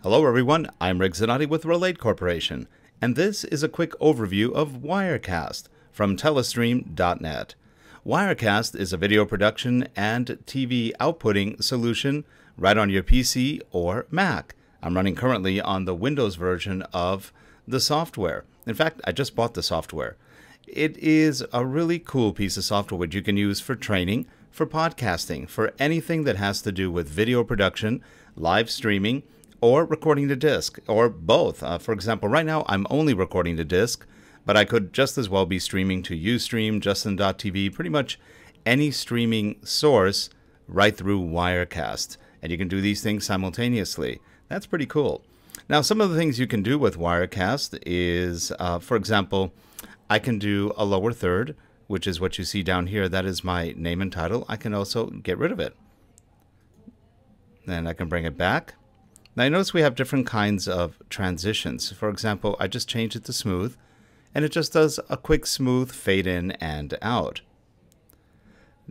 Hello everyone, I'm Rick Zanotti with Relate Corporation, and this is a quick overview of WireCast from Telestream.net. WireCast is a video production and TV outputting solution right on your PC or Mac. I'm running currently on the Windows version of the software. In fact, I just bought the software. It is a really cool piece of software which you can use for training, for podcasting, for anything that has to do with video production, live streaming, or recording to disk, or both. For example, right now I'm only recording to disk, but I could just as well be streaming to Ustream, Justin.tv, pretty much any streaming source right through WireCast. And you can do these things simultaneously. That's pretty cool. Now, some of the things you can do with WireCast is, for example, I can do a lower third, which is what you see down here. That is my name and title. I can also get rid of it. Then I can bring it back. Now you notice we have different kinds of transitions. For example, I just changed it to smooth, and it just does a quick smooth fade in and out.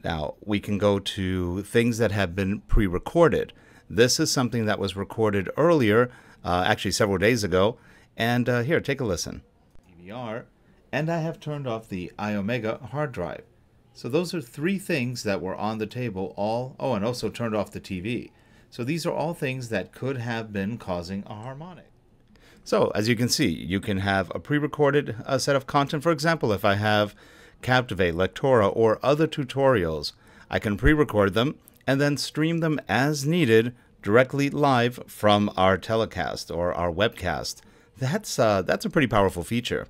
Now we can go to things that have been pre-recorded. This is something that was recorded earlier, actually several days ago, and here, take a listen. DVR. And I have turned off the iOmega hard drive. So those are three things that were on the table and also turned off the TV. So these are all things that could have been causing a harmonic. So as you can see, you can have a pre-recorded set of content. For example, if I have Captivate, Lectora, or other tutorials, I can pre-record them and then stream them as needed directly live from our telecast or our webcast. That's a pretty powerful feature.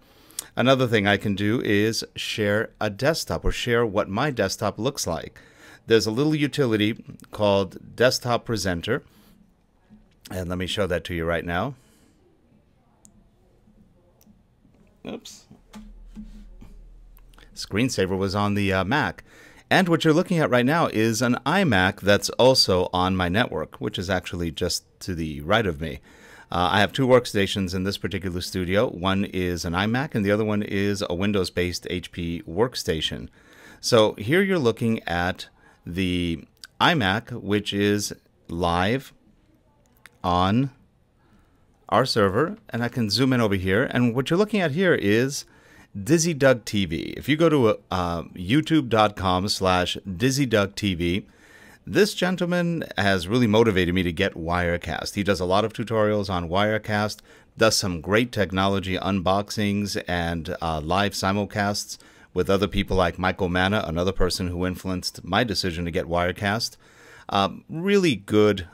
Another thing I can do is share a desktop or share what my desktop looks like. There's a little utility called Desktop Presenter, and let me show that to you right now. Oops. Screensaver was on the Mac. And what you're looking at right now is an iMac that's also on my network, which is actually just to the right of me. I have two workstations in this particular studio. One is an iMac and the other one is a Windows-based HP workstation. So here you're looking at the iMac, which is live on our server, and I can zoom in over here, and what you're looking at here is DizzyDougTV. If you go to youtube.com/DizzyDougTV, this gentleman has really motivated me to get WireCast. He does a lot of tutorials on WireCast, does some great technology unboxings and live simulcasts with other people like Michael Manna, another person who influenced my decision to get WireCast. Really good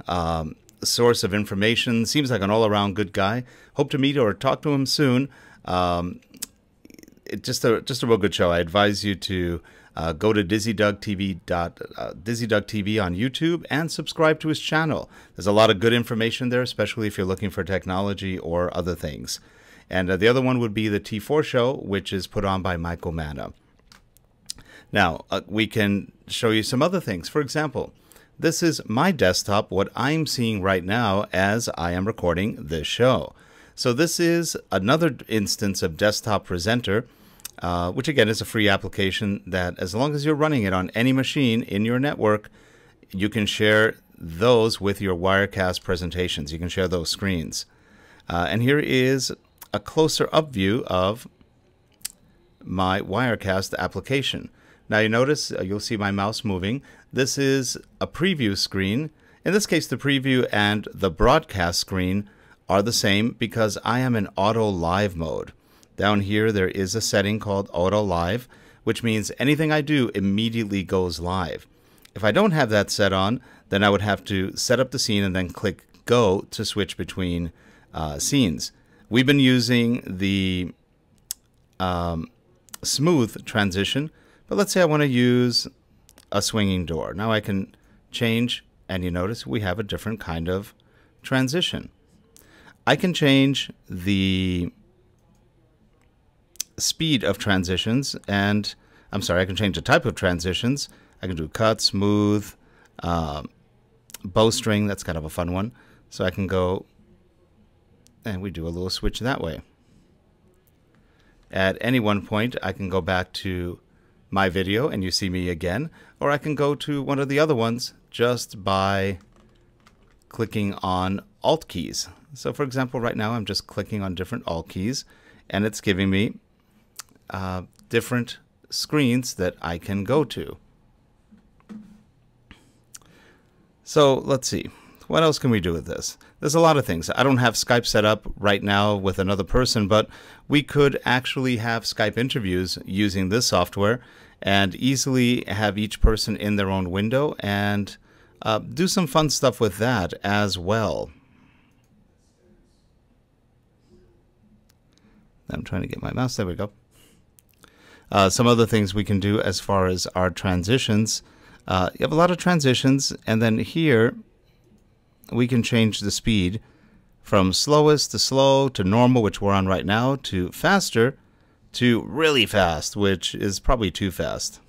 source of information. Seems like an all-around good guy. Hope to meet or talk to him soon. Just a real good show. I advise you to go to DizzyDougTV on YouTube and subscribe to his channel. There's a lot of good information there, especially if you're looking for technology or other things. And the other one would be the T4 Show, which is put on by Michael Manna. Now, we can show you some other things. For example, this is my desktop, what I'm seeing right now as I am recording this show. So this is another instance of Desktop Presenter, which again is a free application that as long as you're running it on any machine in your network, you can share those with your WireCast presentations. You can share those screens. And here is a closer up view of my WireCast application. Now you notice, you'll see my mouse moving. This is a preview screen. In this case, the preview and the broadcast screen are the same because I am in auto live mode. Down here there is a setting called auto live, which means anything I do immediately goes live. If I don't have that set on, then I would have to set up the scene and then click go to switch between scenes. We've been using the smooth transition, but let's say I want to use a swinging door. Now I can change, and you notice we have a different kind of transition. I can change the speed of transitions, and I can change the type of transitions. I can do cut, smooth, bowstring. That's kind of a fun one. So I can go, and we do a little switch that way. At any one point, I can go back to my video and you see me again, or I can go to one of the other ones just by clicking on Alt keys. So for example, right now I'm just clicking on different Alt keys, and it's giving me different screens that I can go to. So let's see. What else can we do with this? There's a lot of things. I don't have Skype set up right now with another person, but we could actually have Skype interviews using this software and easily have each person in their own window and do some fun stuff with that as well. I'm trying to get my mouse. There we go. Some other things we can do as far as our transitions. You have a lot of transitions, and then here we can change the speed from slowest to slow to normal, which we're on right now, to faster to really fast, which is probably too fast.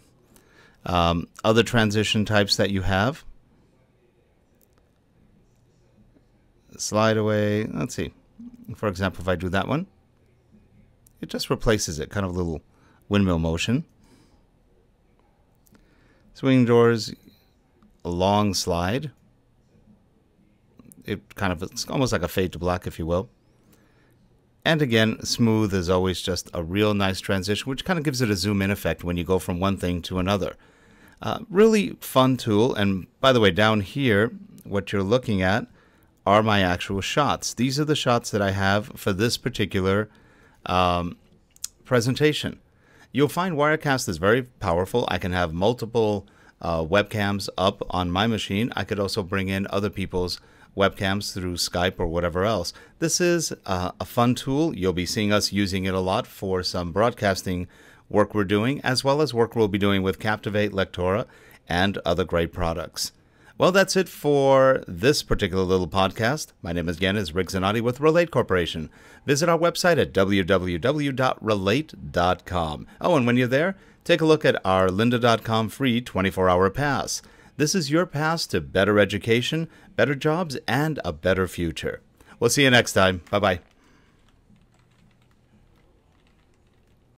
Other transition types that you have. Slide away. Let's see. For example, if I do that one, it just replaces it, kind of a little windmill motion. Swinging doors, a long slide. It's almost like a fade to black, if you will. And again, smooth is always just a real nice transition, which kind of gives it a zoom in effect when you go from one thing to another. Really fun tool. And by the way, down here, what you're looking at are my actual shots. These are the shots that I have for this particular presentation. You'll find WireCast is very powerful. I can have multiple webcams up on my machine. I could also bring in other people's webcams through Skype or whatever else. This is a fun tool. You'll be seeing us using it a lot for some broadcasting work we're doing, as well as work we'll be doing with Captivate, Lectora, and other great products. Well, that's it for this particular little podcast. My name again is Rick Zanotti with Relate Corporation. Visit our website at www.relate.com. Oh, and when you're there, take a look at our lynda.com free 24-hour pass. This is your pass to better education, better jobs, and a better future. We'll see you next time. Bye-bye.